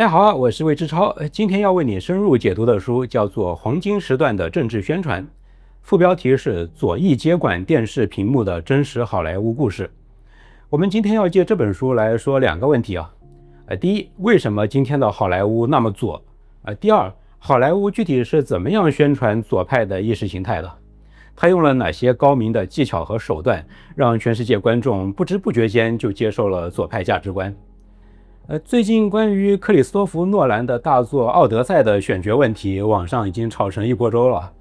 大家好，我是魏之超。今天要为你深入解读的书叫做《黄金时段的政治宣传》，副标题是左翼接管电视屏幕的真实好莱坞故事。我们今天要借这本书来说两个问题啊。第一，为什么今天的好莱坞那么左？第二，好莱坞具体是怎么样宣传左派的意识形态的？他用了哪些高明的技巧和手段，让全世界观众不知不觉间就接受了左派价值观？最近关于克里斯托弗·诺兰的大作《奥德赛》的选角问题，网上已经炒成一锅粥了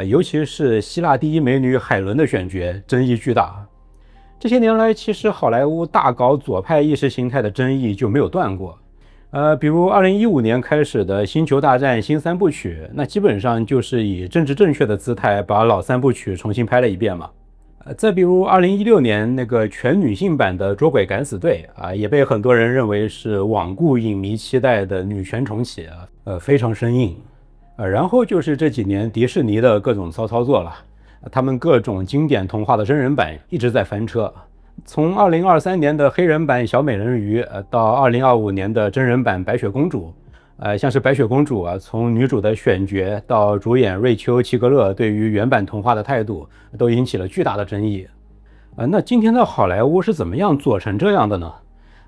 尤其是希腊第一美女海伦的选角争议巨大。这些年来，其实好莱坞大搞左派意识形态的争议就没有断过。比如2015年开始的《星球大战》新三部曲，那基本上就是以政治正确的姿态把老三部曲重新拍了一遍嘛。再比如2016年那个全女性版的《捉鬼敢死队》也被很多人认为是罔顾影迷期待的女权重启非常生硬。然后就是这几年迪士尼的各种骚操作了，他们各种经典童话的真人版一直在翻车，从2023年的黑人版小美人鱼到2025年的真人版白雪公主。像是白雪公主从女主的选角到主演瑞秋·齐格勒对于原版童话的态度，都引起了巨大的争议。那今天的好莱坞是怎么样左成这样的呢？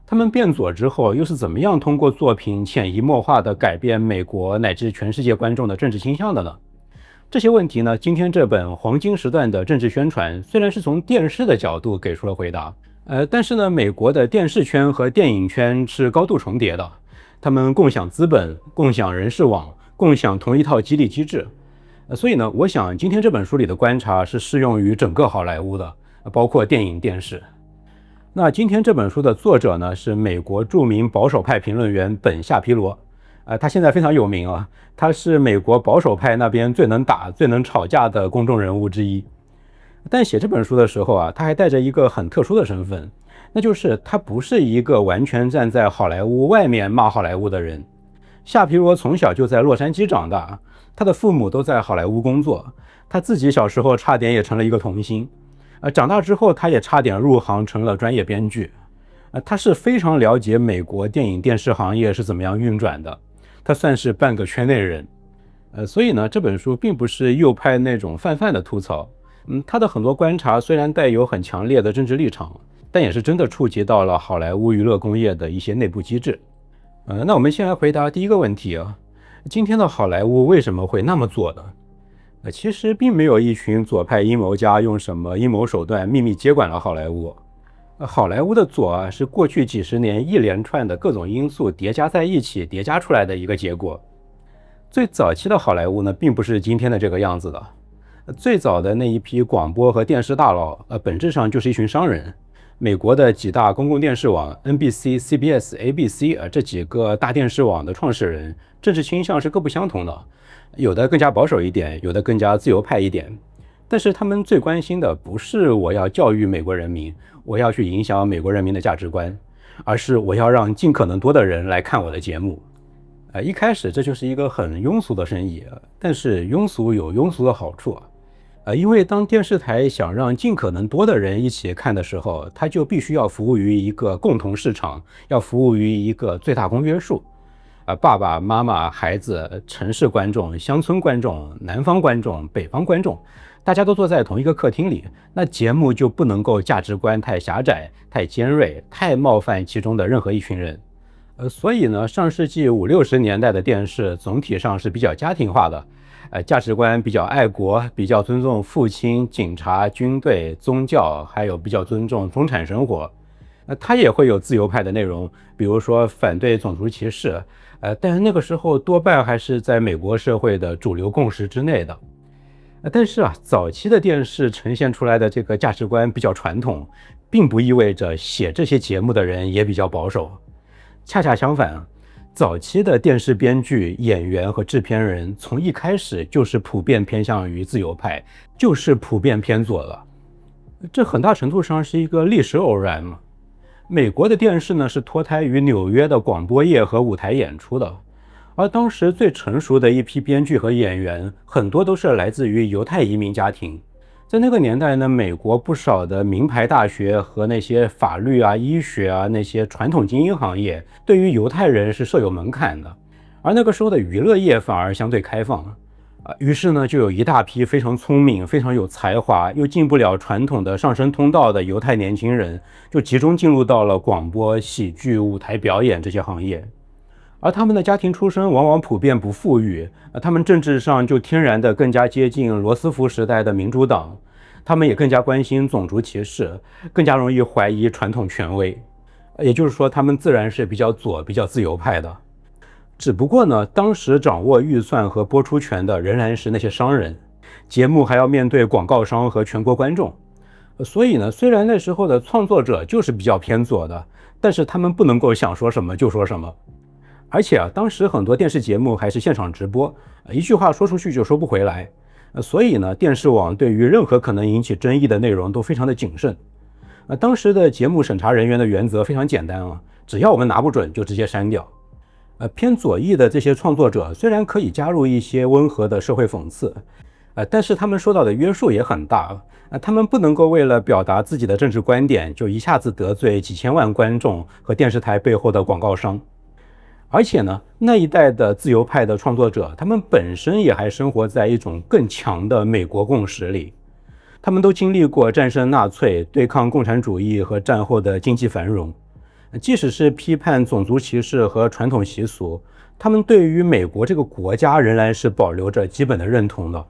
他们变左之后，又是怎么样通过作品潜移默化地改变美国乃至全世界观众的政治倾向的呢？这些问题呢，今天这本黄金时段的政治宣传虽然是从电视的角度给出了回答，但是呢，美国的电视圈和电影圈是高度重叠的。他们共享资本，共享人事网，共享同一套激励机制。所以呢，我想今天这本书里的观察是适用于整个好莱坞的，包括电影、电视。那今天这本书的作者呢，是美国著名保守派评论员本·夏皮罗。他现在非常有名他是美国保守派那边最能打、最能吵架的公众人物之一。但写这本书的时候他还带着一个很特殊的身份。那就是他不是一个完全站在好莱坞外面骂好莱坞的人。夏皮罗从小就在洛杉矶长大，他的父母都在好莱坞工作，他自己小时候差点也成了一个童星。长大之后他也差点入行成了专业编剧。他是非常了解美国电影电视行业是怎么样运转的，他算是半个圈内人。所以呢，这本书并不是右派那种泛泛的吐槽。他的很多观察虽然带有很强烈的政治立场，但也是真的触及到了好莱坞娱乐工业的一些内部机制。那我们先来回答第一个问题今天的好莱坞为什么会那么左呢？其实并没有一群左派阴谋家用什么阴谋手段秘密接管了好莱坞。好莱坞的左是过去几十年一连串的各种因素叠加在一起叠加出来的一个结果。最早期的好莱坞呢，并不是今天的这个样子的。最早的那一批广播和电视大佬本质上就是一群商人。美国的几大公共电视网 NBC、CBS、ABC 这几个大电视网的创始人政治倾向是各不相同的，有的更加保守一点，有的更加自由派一点。但是他们最关心的不是我要教育美国人民，我要去影响美国人民的价值观，而是我要让尽可能多的人来看我的节目。一开始这就是一个很庸俗的生意，但是庸俗有庸俗的好处因为当电视台想让尽可能多的人一起看的时候，它就必须要服务于一个共同市场，要服务于一个最大公约数。爸爸妈妈、孩子、城市观众、乡村观众、南方观众、北方观众，大家都坐在同一个客厅里，那节目就不能够价值观太狭窄、太尖锐、太冒犯其中的任何一群人。所以呢，上世纪50、60年代的电视总体上是比较家庭化的。价值观比较爱国，比较尊重父亲、警察、军队、宗教，还有比较尊重中产生活。它也会有自由派的内容，比如说反对种族歧视，但是那个时候多半还是在美国社会的主流共识之内的。但是早期的电视呈现出来的这个价值观比较传统，并不意味着写这些节目的人也比较保守。恰恰相反早期的电视编剧、演员和制片人从一开始就是普遍偏向于自由派，就是普遍偏左的。这很大程度上是一个历史偶然嘛。美国的电视呢是脱胎于纽约的广播业和舞台演出的，而当时最成熟的一批编剧和演员很多都是来自于犹太移民家庭。在那个年代呢，美国不少的名牌大学和那些法律啊、医学啊那些传统精英行业，对于犹太人是设有门槛的，而那个时候的娱乐业反而相对开放。于是呢，就有一大批非常聪明、非常有才华，又进不了传统的上升通道的犹太年轻人，就集中进入到了广播、喜剧、舞台表演这些行业。而他们的家庭出身往往普遍不富裕，他们政治上就天然的更加接近罗斯福时代的民主党，他们也更加关心种族歧视，更加容易怀疑传统权威。也就是说，他们自然是比较左、比较自由派的。只不过呢，当时掌握预算和播出权的仍然是那些商人，节目还要面对广告商和全国观众。所以呢，虽然那时候的创作者就是比较偏左的，但是他们不能够想说什么就说什么。而且当时很多电视节目还是现场直播，一句话说出去就收不回来。所以呢，电视网对于任何可能引起争议的内容都非常的谨慎。当时的节目审查人员的原则非常简单啊，只要我们拿不准就直接删掉。偏左翼的这些创作者虽然可以加入一些温和的社会讽刺，但是他们受到的约束也很大。他们不能够为了表达自己的政治观点，就一下子得罪几千万观众和电视台背后的广告商。而且呢，那一代的自由派的创作者，他们本身也还生活在一种更强的美国共识里。他们都经历过战胜纳粹、对抗共产主义和战后的经济繁荣。即使是批判种族歧视和传统习俗，他们对于美国这个国家仍然是保留着基本的认同的。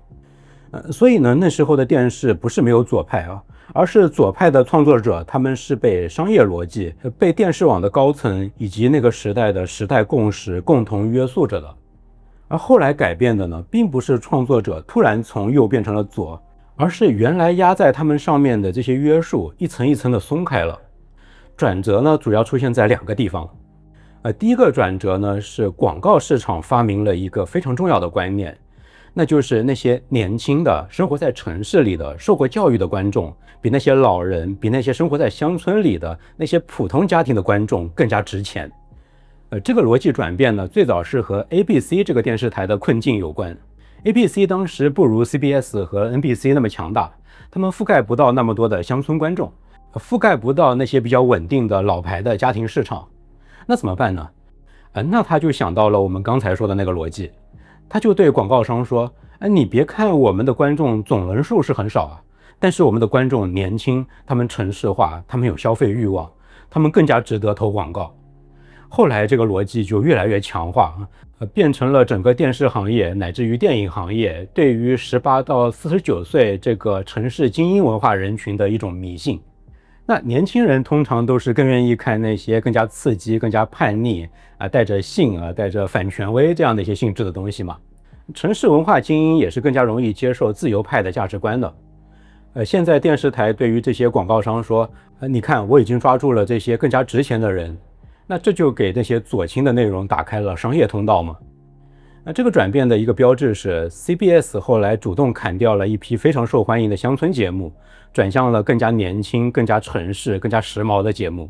所以呢，那时候的电视不是没有左派啊，而是左派的创作者，他们是被商业逻辑、被电视网的高层以及那个时代的时代共识共同约束着的。而后来改变的呢，并不是创作者突然从右变成了左，而是原来压在他们上面的这些约束一层一层的松开了。转折呢，主要出现在2个地方。第一个转折呢，是广告市场发明了一个非常重要的观念，那就是那些年轻的生活在城市里的受过教育的观众，比那些老人，比那些生活在乡村里的那些普通家庭的观众更加值钱。这个逻辑转变呢，最早是和 ABC 这个电视台的困境有关。ABC 当时不如 CBS 和 NBC 那么强大，他们覆盖不到那么多的乡村观众，覆盖不到那些比较稳定的老牌的家庭市场。那怎么办呢？那他就想到了我们刚才说的那个逻辑，他就对广告商说，你别看我们的观众总人数是很少啊，但是我们的观众年轻，他们城市化，他们有消费欲望，他们更加值得投广告。后来这个逻辑就越来越强化，变成了整个电视行业乃至于电影行业对于18到49岁这个城市精英文化人群的一种迷信。那年轻人通常都是更愿意看那些更加刺激、更加叛逆带着性带着反权威这样的一些性质的东西嘛。城市文化精英也是更加容易接受自由派的价值观的。现在电视台对于这些广告商说，你看我已经抓住了这些更加值钱的人，那这就给那些左倾的内容打开了商业通道嘛。那这个转变的一个标志是 CBS 后来主动砍掉了一批非常受欢迎的乡村节目，转向了更加年轻、更加城市、更加时髦的节目。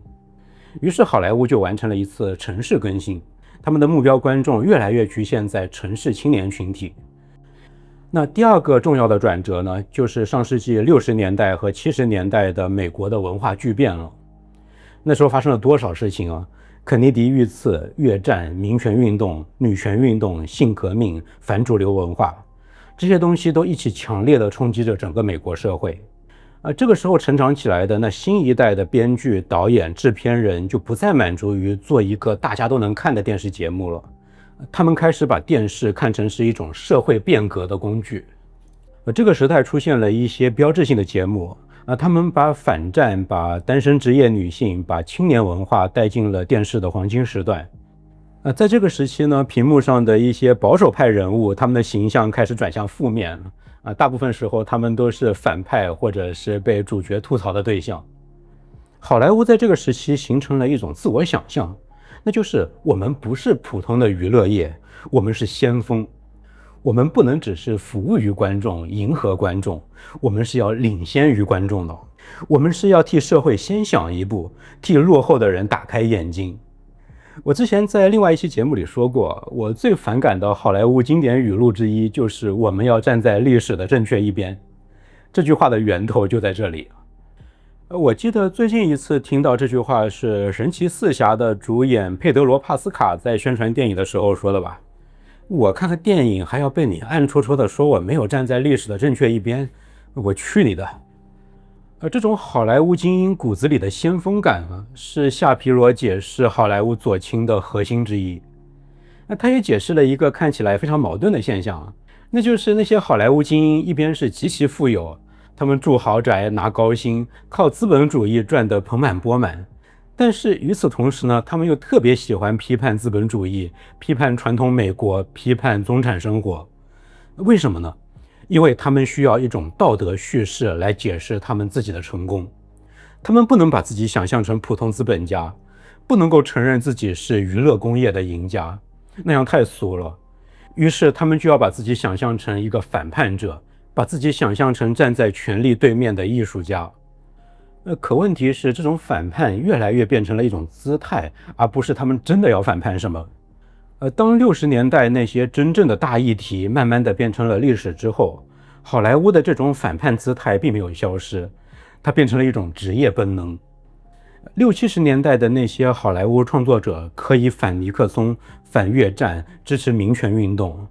于是好莱坞就完成了一次城市更新，他们的目标观众越来越局限在城市青年群体。那第二个重要的转折呢，就是上世纪60年代和70年代的美国的文化巨变了。那时候发生了多少事情啊？肯尼迪遇刺、越战、民权运动、女权运动、性革命、反主流文化，这些东西都一起强烈地冲击着整个美国社会。这个时候成长起来的那新一代的编剧、导演、制片人就不再满足于做一个大家都能看的电视节目了，他们开始把电视看成是一种社会变革的工具。这个时代出现了一些标志性的节目，他们把反战、把单身职业女性、把青年文化带进了电视的黄金时段。在这个时期呢，屏幕上的一些保守派人物，他们的形象开始转向负面，大部分时候他们都是反派或者是被主角吐槽的对象。好莱坞在这个时期形成了一种自我想象，那就是我们不是普通的娱乐业，我们是先锋。我们不能只是服务于观众、迎合观众，我们是要领先于观众的，我们是要替社会先想一步，替落后的人打开眼睛。我之前在另外一期节目里说过，我最反感的好莱坞经典语录之一就是我们要站在历史的正确一边。这句话的源头就在这里。我记得最近一次听到这句话是神奇四侠的主演佩德罗·帕斯卡在宣传电影的时候说的吧。我看个电影还要被你暗戳戳的说我没有站在历史的正确一边，我去你的！这种好莱坞精英骨子里的先锋感是夏皮罗解释好莱坞左倾的核心之一。他也解释了一个看起来非常矛盾的现象，那就是那些好莱坞精英一边是极其富有，他们住豪宅拿高薪，靠资本主义赚得盆满钵满，但是与此同时呢，他们又特别喜欢批判资本主义，批判传统美国，批判中产生活。为什么呢？因为他们需要一种道德叙事来解释他们自己的成功。他们不能把自己想象成普通资本家，不能够承认自己是娱乐工业的赢家，那样太俗了。于是他们就要把自己想象成一个反叛者，把自己想象成站在权力对面的艺术家。可问题是，这种反叛越来越变成了一种姿态，而不是他们真的要反叛什么。当60年代那些真正的大议题慢慢的变成了历史之后，好莱坞的这种反叛姿态并没有消失，它变成了一种职业本能。60、70年代的那些好莱坞创作者可以反尼克松、反越战，支持民权运动，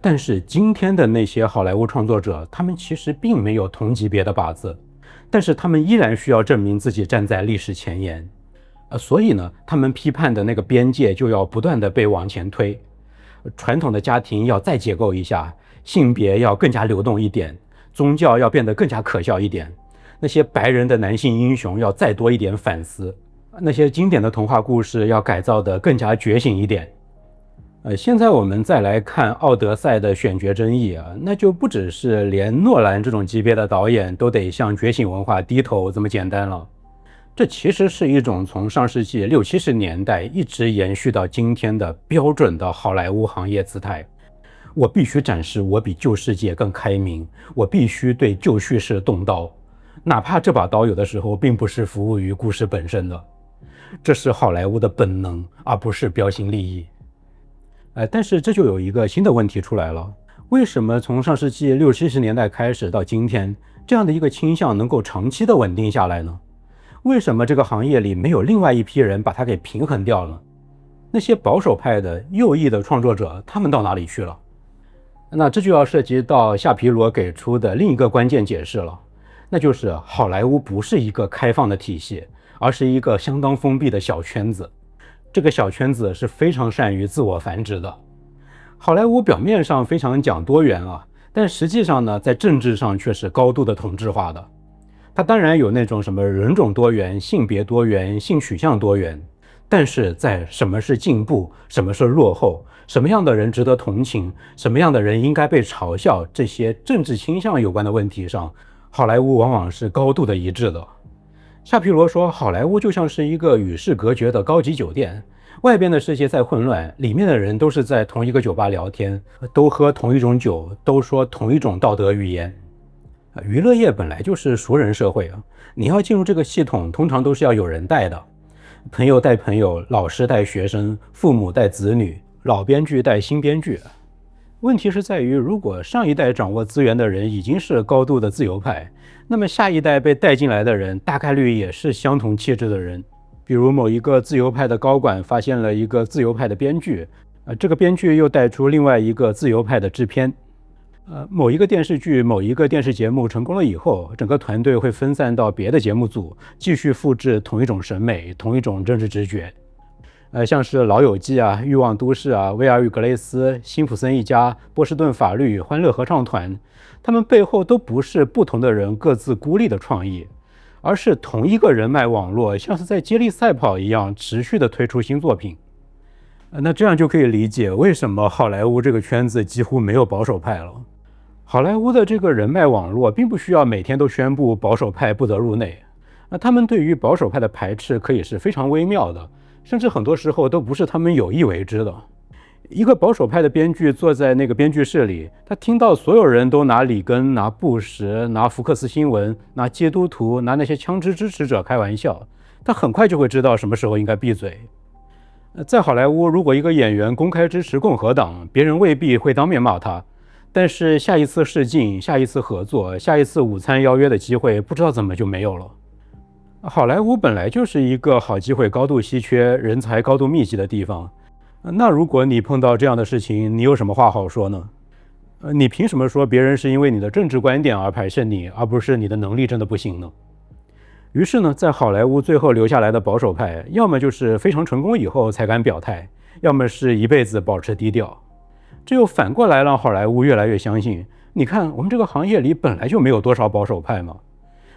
但是今天的那些好莱坞创作者，他们其实并没有同级别的靶子，但是他们依然需要证明自己站在历史前沿。所以呢，他们批判的那个边界就要不断的被往前推。传统的家庭要再解构一下，性别要更加流动一点，宗教要变得更加可笑一点，那些白人的男性英雄要再多一点反思，那些经典的童话故事要改造得更加觉醒一点。现在我们再来看《奥德赛》的选角争议那就不只是连诺兰这种级别的导演都得向觉醒文化低头这么简单了。这其实是一种从上世纪60、70年代一直延续到今天的标准的好莱坞行业姿态。我必须展示我比旧世界更开明，我必须对旧叙事动刀，哪怕这把刀有的时候并不是服务于故事本身的。这是好莱坞的本能，而不是标新立异。但是这就有一个新的问题出来了，为什么从上世纪60、70年代开始到今天，这样的一个倾向能够长期的稳定下来呢？为什么这个行业里没有另外一批人把它给平衡掉了？那些保守派的右翼的创作者，他们到哪里去了？那这就要涉及到夏皮罗给出的另一个关键解释了，那就是好莱坞不是一个开放的体系，而是一个相当封闭的小圈子。这个小圈子是非常善于自我繁殖的。好莱坞表面上非常讲多元但实际上呢，在政治上却是高度的同质化的。它当然有那种什么人种多元、性别多元、性取向多元，但是在什么是进步、什么是落后、什么样的人值得同情、什么样的人应该被嘲笑，这些政治倾向有关的问题上，好莱坞往往是高度的一致的。夏皮罗说，好莱坞就像是一个与世隔绝的高级酒店，外边的世界再混乱，里面的人都是在同一个酒吧聊天，都喝同一种酒，都说同一种道德语言。娱乐业本来就是熟人社会你要进入这个系统，通常都是要有人带的，朋友带朋友，老师带学生，父母带子女，老编剧带新编剧。问题是在于，如果上一代掌握资源的人已经是高度的自由派，那么下一代被带进来的人大概率也是相同气质的人。比如某一个自由派的高管发现了一个自由派的编剧，这个编剧又带出另外一个自由派的制片。某一个电视剧、某一个电视节目成功了以后，整个团队会分散到别的节目组，继续复制同一种审美、同一种政治直觉。像是《老友记》欲望都市威尔与格雷斯、辛普森一家、波士顿法律、欢乐合唱团，他们背后都不是不同的人各自孤立的创意，而是同一个人脉网络，像是在接力赛跑一样，持续的推出新作品。那这样就可以理解为什么好莱坞这个圈子几乎没有保守派了。好莱坞的这个人脉网络并不需要每天都宣布保守派不得入内，他们对于保守派的排斥可以是非常微妙的，甚至很多时候都不是他们有意为之的。一个保守派的编剧坐在那个编剧室里，他听到所有人都拿里根、拿布什、拿福克斯新闻、拿基督徒、拿那些枪支支持者开玩笑，他很快就会知道什么时候应该闭嘴。在好莱坞，如果一个演员公开支持共和党，别人未必会当面骂他，但是下一次试镜、下一次合作、下一次午餐邀约的机会，不知道怎么就没有了。好莱坞本来就是一个好机会高度稀缺、人才高度密集的地方，那如果你碰到这样的事情，你有什么话好说呢？你凭什么说别人是因为你的政治观点而排斥你，而不是你的能力真的不行呢？于是呢，在好莱坞最后留下来的保守派，要么就是非常成功以后才敢表态，要么是一辈子保持低调。这又反过来让好莱坞越来越相信，你看我们这个行业里本来就没有多少保守派嘛，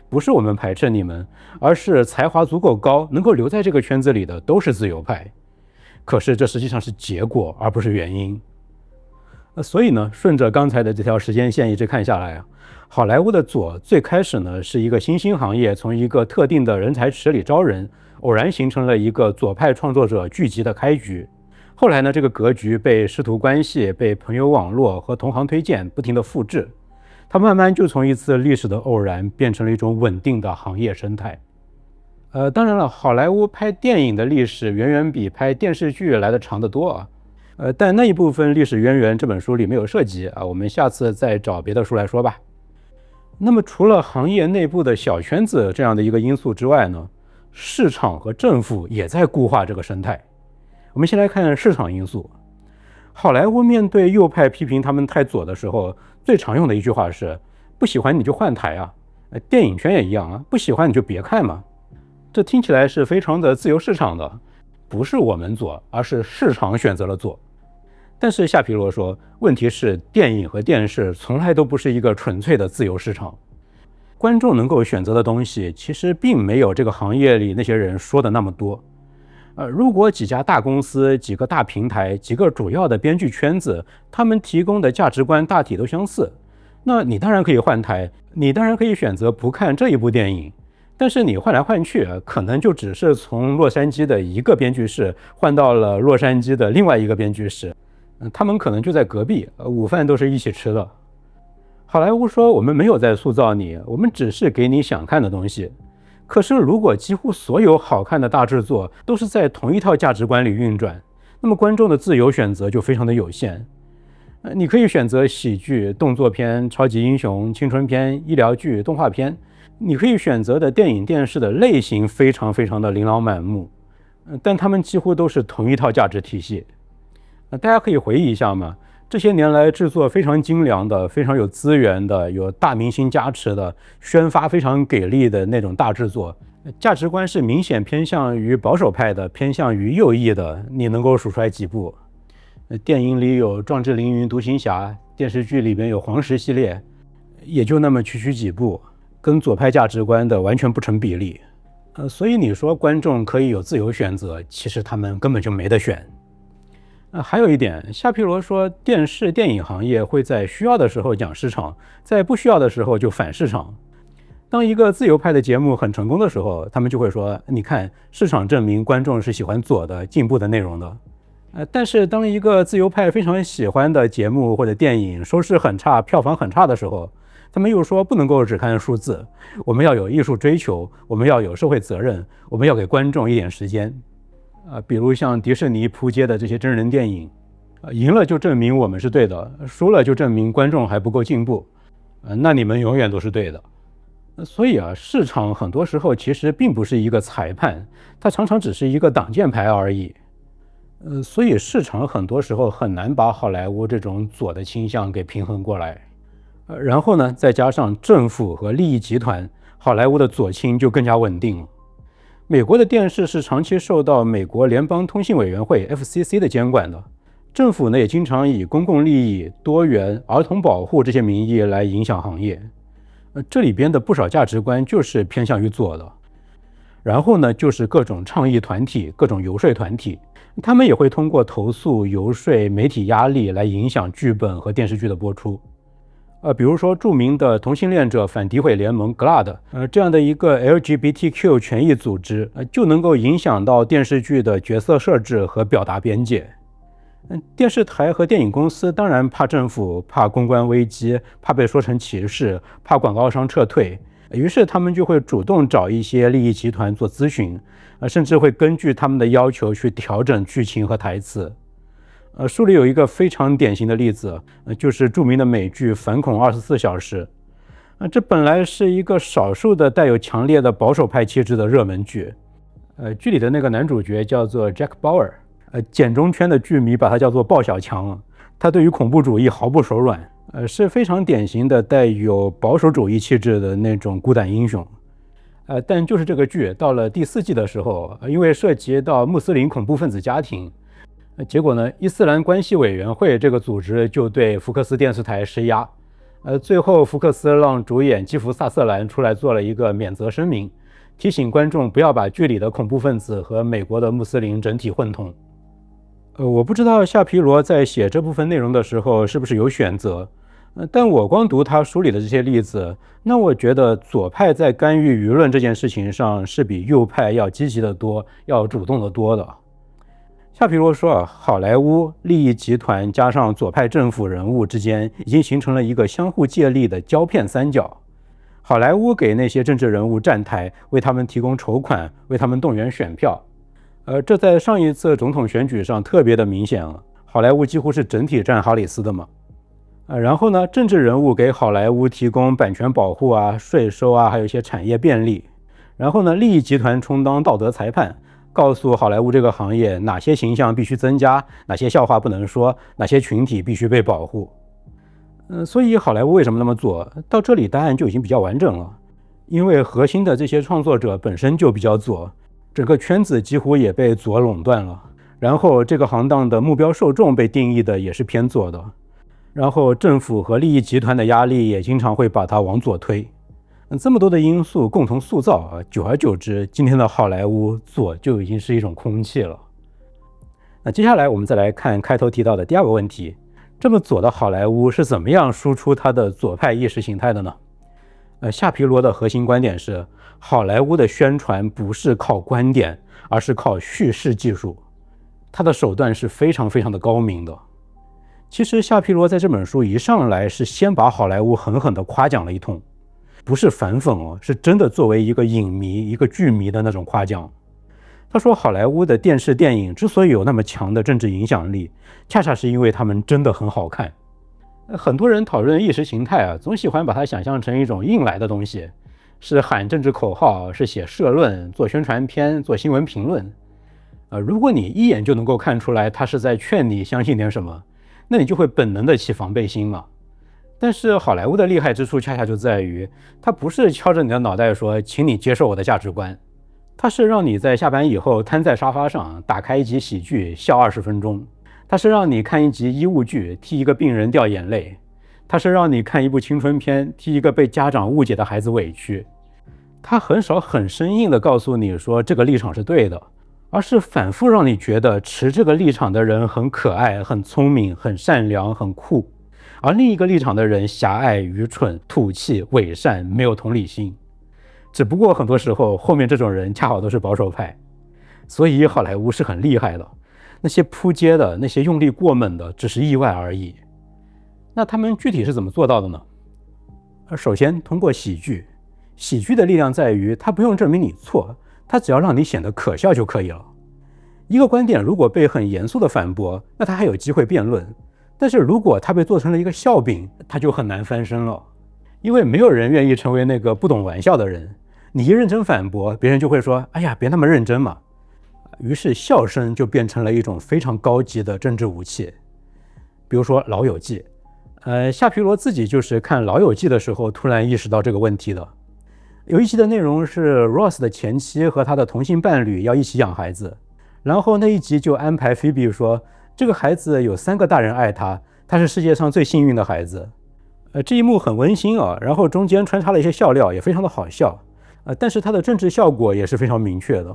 不是我们排斥你们，而是才华足够高，能够留在这个圈子里的都是自由派。可是这实际上是结果，而不是原因。所以呢，顺着刚才的这条时间线一直看下来，好莱坞的左最开始呢是一个新兴行业，从一个特定的人才池里招人，偶然形成了一个左派创作者聚集的开局。后来呢，这个格局被师徒关系、被朋友网络和同行推荐不停地复制，它慢慢就从一次历史的偶然变成了一种稳定的行业生态。当然了，好莱坞拍电影的历史远远比拍电视剧来得长得多啊。但那一部分历史渊源这本书里没有涉及啊，我们下次再找别的书来说吧。那么除了行业内部的小圈子这样的一个因素之外呢，市场和政府也在固化这个生态。我们先来看市场因素。好莱坞面对右派批评他们太左的时候，最常用的一句话是不喜欢你就换台啊，电影圈也一样啊，不喜欢你就别看嘛。这听起来是非常的自由市场的，不是我们左，而是市场选择了左。但是夏皮罗说，问题是电影和电视从来都不是一个纯粹的自由市场，观众能够选择的东西其实并没有这个行业里那些人说的那么多。如果几家大公司、几个大平台、几个主要的编剧圈子，他们提供的价值观大体都相似，那你当然可以换台，你当然可以选择不看这一部电影。但是你换来换去，可能就只是从洛杉矶的一个编剧室换到了洛杉矶的另外一个编剧室，他们可能就在隔壁，午饭都是一起吃的。好莱坞说，我们没有在塑造你，我们只是给你想看的东西。可是如果几乎所有好看的大制作都是在同一套价值观里运转，那么观众的自由选择就非常的有限。你可以选择喜剧、动作片、超级英雄、青春片、医疗剧、动画片，你可以选择的电影电视的类型非常非常的琳琅满目，但他们几乎都是同一套价值体系。大家可以回忆一下嘛，这些年来制作非常精良的、非常有资源的、有大明星加持的、宣发非常给力的那种大制作，价值观是明显偏向于保守派的、偏向于右翼的，你能够数出来几部？电影里有壮志凌云独行侠，电视剧里边有黄石系列，也就那么区几部，跟左派价值观的完全不成比例。所以你说观众可以有自由选择，其实他们根本就没得选。还有一点，夏皮罗说，电视电影行业会在需要的时候讲市场，在不需要的时候就反市场。当一个自由派的节目很成功的时候，他们就会说，你看，市场证明观众是喜欢左的、进步的内容的。但是当一个自由派非常喜欢的节目或者电影收视很差、票房很差的时候，他们又说不能够只看数字，我们要有艺术追求，我们要有社会责任，我们要给观众一点时间。比如像迪士尼扑街的这些真人电影，赢了就证明我们是对的，输了就证明观众还不够进步，那你们永远都是对的。所以市场很多时候其实并不是一个裁判，它常常只是一个挡箭牌而已。所以市场很多时候很难把好莱坞这种左的倾向给平衡过来。然后呢，再加上政府和利益集团，好莱坞的左倾就更加稳定了。美国的电视是长期受到美国联邦通信委员会 FCC 的监管的，政府呢也经常以公共利益、多元、儿童保护这些名义来影响行业。这里边的不少价值观就是偏向于左的。然后呢，就是各种倡议团体、各种游说团体，他们也会通过投诉、游说、媒体压力来影响剧本和电视剧的播出。比如说著名的同性恋者反诋毁联盟 GLAAD， 这样的一个 LGBTQ 权益组织，就能够影响到电视剧的角色设置和表达边界。电视台和电影公司当然怕政府，怕公关危机，怕被说成歧视，怕广告商撤退，于是他们就会主动找一些利益集团做咨询，甚至会根据他们的要求去调整剧情和台词。书里有一个非常典型的例子，就是著名的美剧《反恐24小时》。这本来是一个少数的带有强烈的保守派气质的热门剧。剧里的那个男主角叫做 Jack Bauer，简中圈的剧迷把他叫做鲍小强。他对于恐怖主义毫不手软，是非常典型的带有保守主义气质的那种孤胆英雄。但就是这个剧到了第4季的时候，因为涉及到穆斯林恐怖分子家庭，结果呢，伊斯兰关系委员会这个组织就对福克斯电视台施压。最后福克斯让主演基弗·萨瑟兰出来做了一个免责声明，提醒观众不要把剧里的恐怖分子和美国的穆斯林整体混同。我不知道夏皮罗在写这部分内容的时候是不是有选择，但我光读他书里的这些例子，那我觉得左派在干预舆论这件事情上是比右派要积极得多，要主动得多的。夏皮罗说，好莱坞利益集团加上左派政府人物之间已经形成了一个相互借力的胶片三角。好莱坞给那些政治人物站台，为他们提供筹款，为他们动员选票。这在上一次总统选举上特别的明显了，好莱坞几乎是整体站哈里斯的嘛。然后呢，政治人物给好莱坞提供版权保护啊、税收啊，还有一些产业便利。然后呢，利益集团充当道德裁判，告诉好莱坞这个行业哪些形象必须增加，哪些笑话不能说，哪些群体必须被保护。所以好莱坞为什么那么做？到这里答案就已经比较完整了，因为核心的这些创作者本身就比较左，整个圈子几乎也被左垄断了。然后这个行当的目标受众被定义的也是偏左的，然后政府和利益集团的压力也经常会把它往左推。这么多的因素共同塑造，久而久之，今天的好莱坞左就已经是一种空气了。那接下来我们再来看开头提到的第2个问题，这么左的好莱坞是怎么样输出它的左派意识形态的呢？夏皮罗的核心观点是，好莱坞的宣传不是靠观点，而是靠叙事技术，它的手段是非常非常的高明的。其实夏皮罗在这本书一上来是先把好莱坞狠狠地夸奖了一通，不是反讽哦，是真的作为一个影迷、一个剧迷的那种夸奖。他说，好莱坞的电视电影之所以有那么强的政治影响力，恰恰是因为他们真的很好看。很多人讨论意识形态啊，总喜欢把它想象成一种硬来的东西，是喊政治口号，是写社论、做宣传片、做新闻评论。如果你一眼就能够看出来他是在劝你相信点什么，那你就会本能的起防备心嘛。但是好莱坞的厉害之处恰恰就在于，它不是敲着你的脑袋说请你接受我的价值观，它是让你在下班以后瘫在沙发上，打开一集喜剧笑20分钟，它是让你看一集医务剧替一个病人掉眼泪，它是让你看一部青春片替一个被家长误解的孩子委屈。它很少很生硬地告诉你说这个立场是对的，而是反复让你觉得持这个立场的人很可爱、很聪明、很善良、很酷，而另一个立场的人狭隘、愚蠢、土气、伪善，没有同理心。只不过很多时候后面这种人恰好都是保守派。所以好莱坞是很厉害的，那些扑街的、那些用力过猛的只是意外而已。那他们具体是怎么做到的呢？首先通过喜剧。喜剧的力量在于它不用证明你错，它只要让你显得可笑就可以了。一个观点如果被很严肃的反驳，那它还有机会辩论，但是如果它被做成了一个笑柄，它就很难翻身了。因为没有人愿意成为那个不懂玩笑的人，你一认真反驳，别人就会说哎呀别那么认真嘛。于是笑声就变成了一种非常高级的政治武器。比如说老友记，夏皮罗自己就是看老友记的时候突然意识到这个问题的。有一集的内容是 Ross 的前妻和他的同性伴侣要一起养孩子，然后那一集就安排 Phoebe 说这个孩子有3个大人爱他，他是世界上最幸运的孩子。这一幕很温馨啊，然后中间穿插了一些笑料，也非常的好笑。但是它的政治效果也是非常明确的，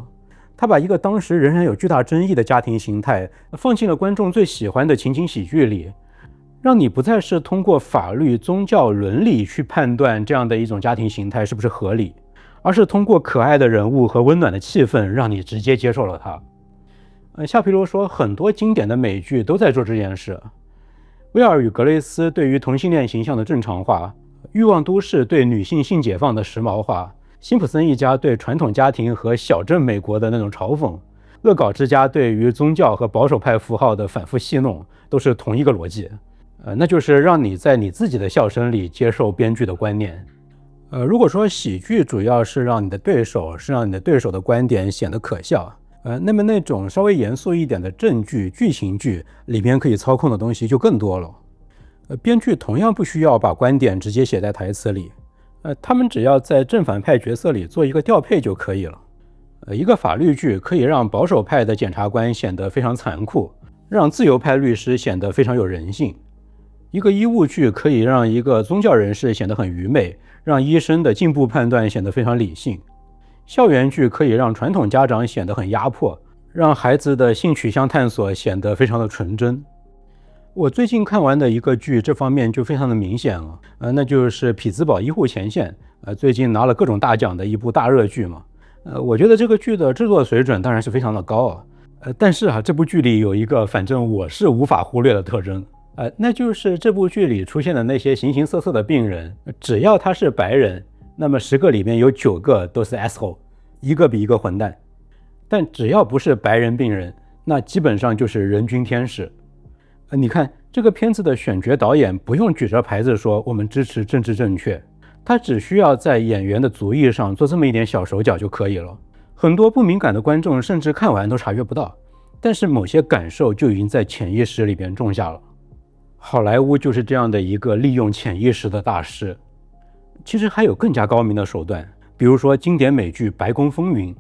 他把一个当时仍然有巨大争议的家庭形态放进了观众最喜欢的情景喜剧里，让你不再是通过法律、宗教、伦理去判断这样的一种家庭形态是不是合理，而是通过可爱的人物和温暖的气氛让你直接接受了它。夏皮罗说很多经典的美剧都在做这件事。威尔与格雷斯对于同性恋形象的正常化，欲望都市对女性性解放的时髦化，辛普森一家对传统家庭和小镇美国的那种嘲讽，恶搞之家对于宗教和保守派符号的反复戏弄，都是同一个逻辑，那就是让你在你自己的笑声里接受编剧的观念。如果说喜剧主要是让你的对手的观点显得可笑，那么那种稍微严肃一点的正剧、剧情剧里边可以操控的东西就更多了。编剧同样不需要把观点直接写在台词里，他们只要在正反派角色里做一个调配就可以了。一个法律剧可以让保守派的检察官显得非常残酷，让自由派律师显得非常有人性。一个医务剧可以让一个宗教人士显得很愚昧，让医生的进步判断显得非常理性。校园剧可以让传统家长显得很压迫，让孩子的性取向探索显得非常的纯真。我最近看完的一个剧，这方面就非常的明显了，那就是匹兹堡医护前线，最近拿了各种大奖的一部大热剧嘛。我觉得这个剧的制作水准当然是非常的高啊，但是这部剧里有一个反正我是无法忽略的特征，那就是这部剧里出现的那些形形色色的病人，只要他是白人，那么10个里面有9个都是 asshole， 一个比一个混蛋。但只要不是白人病人，那基本上就是人均天使。你看这个片子的选角导演不用举着牌子说我们支持政治正确，他只需要在演员的族裔上做这么一点小手脚就可以了。很多不敏感的观众甚至看完都察觉不到，但是某些感受就已经在潜意识里边种下了。好莱坞就是这样的一个利用潜意识的大师。其实还有更加高明的手段，比如说经典美剧《白宫风云》，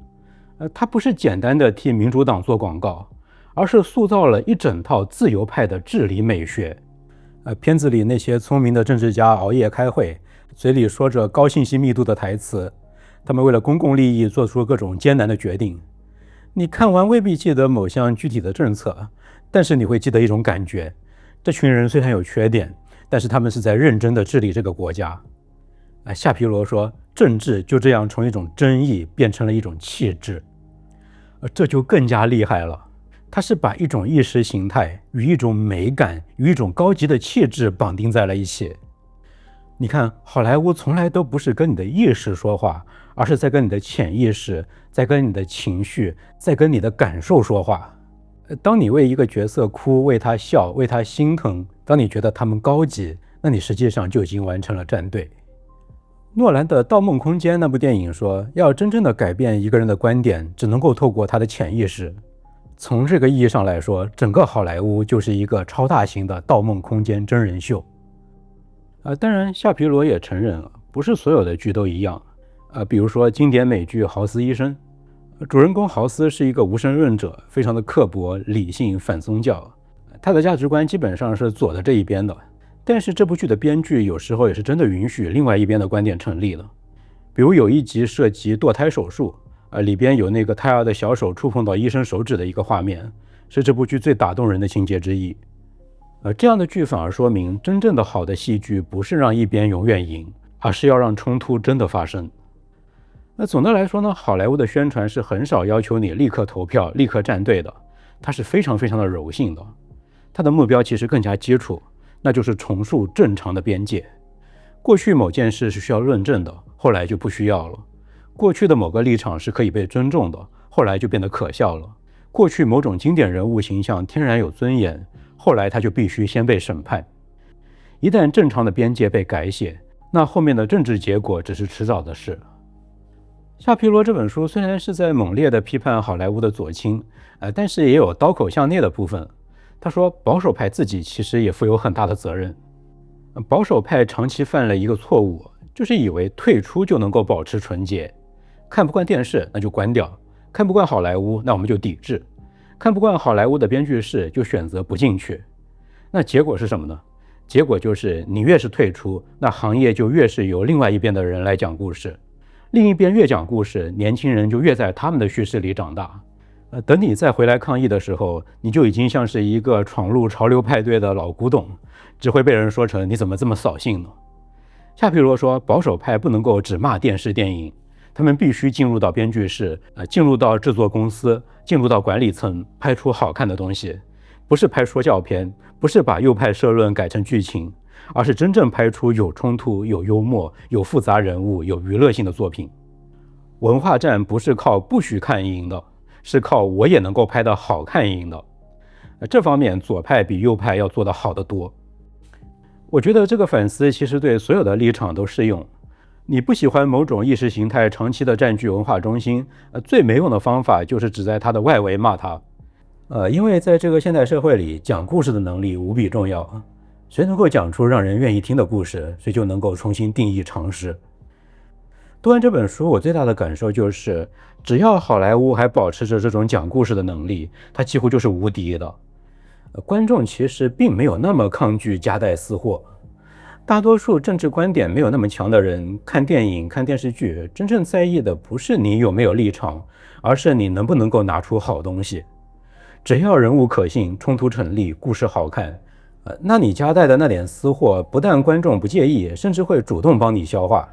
它不是简单的替民主党做广告，而是塑造了一整套自由派的治理美学。片子里那些聪明的政治家熬夜开会，嘴里说着高信息密度的台词，他们为了公共利益做出各种艰难的决定。你看完未必记得某项具体的政策，但是你会记得一种感觉，这群人虽然有缺点，但是他们是在认真的治理这个国家。夏皮罗说，政治就这样从一种争议变成了一种气质，这就更加厉害了。他是把一种意识形态与一种美感与一种高级的气质绑定在了一起。你看，好莱坞从来都不是跟你的意识说话，而是在跟你的潜意识，在跟你的情绪，在跟你的感受说话。当你为一个角色哭，为他笑，为他心疼，当你觉得他们高级，那你实际上就已经完成了站队。诺兰的《盗梦空间》那部电影说，要真正的改变一个人的观点，只能够透过他的潜意识。从这个意义上来说，整个好莱坞就是一个超大型的《盗梦空间》真人秀。当然，夏皮罗也承认了，不是所有的剧都一样。比如说经典美剧《豪斯医生》，主人公豪斯是一个无神论者，非常的刻薄、理性、反宗教，他的价值观基本上是左的这一边的。但是这部剧的编剧有时候也是真的允许另外一边的观点成立的。比如有一集涉及堕胎手术，里边有那个胎儿的小手触碰到医生手指的一个画面，是这部剧最打动人的情节之一。这样的剧反而说明，真正的好的戏剧不是让一边永远赢，而是要让冲突真的发生。总的来说呢，好莱坞的宣传是很少要求你立刻投票、立刻站队的，它是非常非常的柔性的。它的目标其实更加基础，那就是重塑正常的边界。过去某件事是需要论证的，后来就不需要了。过去的某个立场是可以被尊重的，后来就变得可笑了。过去某种经典人物形象天然有尊严，后来他就必须先被审判。一旦正常的边界被改写，那后面的政治结果只是迟早的事。夏皮罗这本书虽然是在猛烈地批判好莱坞的左倾，但是也有刀口向内的部分。他说，保守派自己其实也负有很大的责任。保守派长期犯了一个错误，就是以为退出就能够保持纯洁。看不惯电视，那就关掉；看不惯好莱坞，那我们就抵制；看不惯好莱坞的编剧室，就选择不进去。那结果是什么呢？结果就是你越是退出，那行业就越是由另外一边的人来讲故事。另一边越讲故事，年轻人就越在他们的叙事里长大。等你再回来抗议的时候，你就已经像是一个闯入潮流派对的老古董，只会被人说成你怎么这么扫兴呢？夏皮罗说，保守派不能够只骂电视电影，他们必须进入到编剧室，进入到制作公司，进入到管理层，拍出好看的东西。不是拍说教片，不是把右派社论改成剧情，而是真正拍出有冲突、有幽默、有复杂人物、有娱乐性的作品。文化战不是靠不许看赢的，是靠我也能够拍得好看赢的。这方面左派比右派要做得好得多。我觉得这个反思其实对所有的立场都适用。你不喜欢某种意识形态长期的占据文化中心，最没用的方法就是只在它的外围骂它。因为在这个现代社会里，讲故事的能力无比重要。谁能够讲出让人愿意听的故事，谁就能够重新定义常识。读完这本书，我最大的感受就是，只要好莱坞还保持着这种讲故事的能力，它几乎就是无敌的。观众其实并没有那么抗拒夹带私货。大多数政治观点没有那么强的人，看电影、看电视剧，真正在意的不是你有没有立场，而是你能不能够拿出好东西。只要人物可信、冲突成立、故事好看，那你夹带的那点私货，不但观众不介意，甚至会主动帮你消化。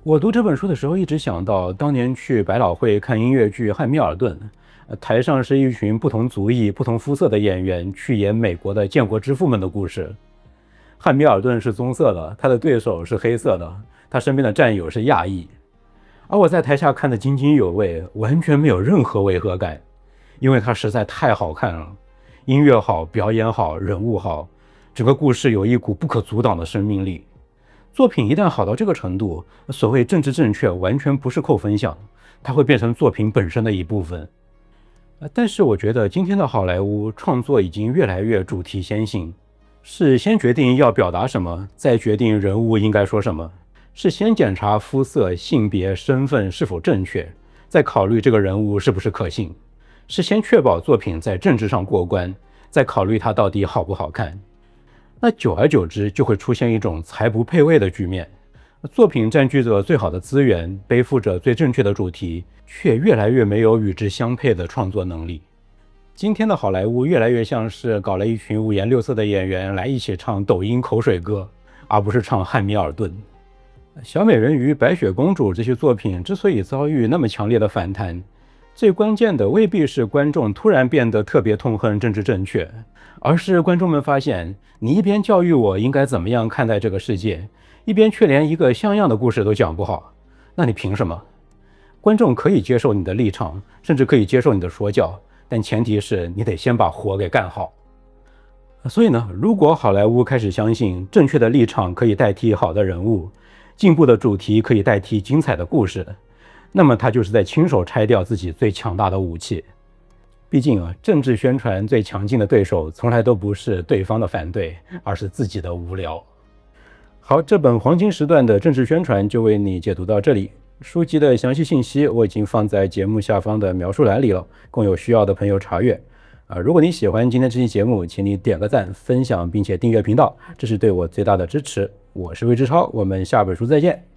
我读这本书的时候，一直想到当年去百老汇看音乐剧《汉密尔顿》，台上是一群不同族裔、不同肤色的演员去演美国的建国之父们的故事。汉密尔顿是棕色的，他的对手是黑色的，他身边的战友是亚裔，而我在台下看得津津有味，完全没有任何违和感，因为它实在太好看了。音乐好，表演好，人物好，整个故事有一股不可阻挡的生命力。作品一旦好到这个程度，所谓政治正确完全不是扣分项，它会变成作品本身的一部分。但是我觉得今天的好莱坞创作已经越来越主题先行，是先决定要表达什么，再决定人物应该说什么，是先检查肤色、性别、身份是否正确，再考虑这个人物是不是可信，是先确保作品在政治上过关，再考虑它到底好不好看。那久而久之就会出现一种才不配位的局面，作品占据着最好的资源，背负着最正确的主题，却越来越没有与之相配的创作能力。今天的好莱坞越来越像是搞了一群五颜六色的演员来一起唱抖音口水歌，而不是唱汉密尔顿。小美人鱼、白雪公主这些作品之所以遭遇那么强烈的反弹，最关键的未必是观众突然变得特别痛恨政治正确，而是观众们发现，你一边教育我应该怎么样看待这个世界，一边却连一个像样的故事都讲不好，那你凭什么？观众可以接受你的立场，甚至可以接受你的说教，但前提是你得先把活给干好。所以呢，如果好莱坞开始相信正确的立场可以代替好的人物，进步的主题可以代替精彩的故事，那么他就是在亲手拆掉自己最强大的武器。毕竟政治宣传最强劲的对手从来都不是对方的反对，而是自己的无聊。好，这本黄金时段的政治宣传就为你解读到这里。书籍的详细信息我已经放在节目下方的描述栏里了，供有需要的朋友查阅。如果你喜欢今天这期节目，请你点个赞、分享并且订阅频道，这是对我最大的支持。我是魏志超，我们下本书再见。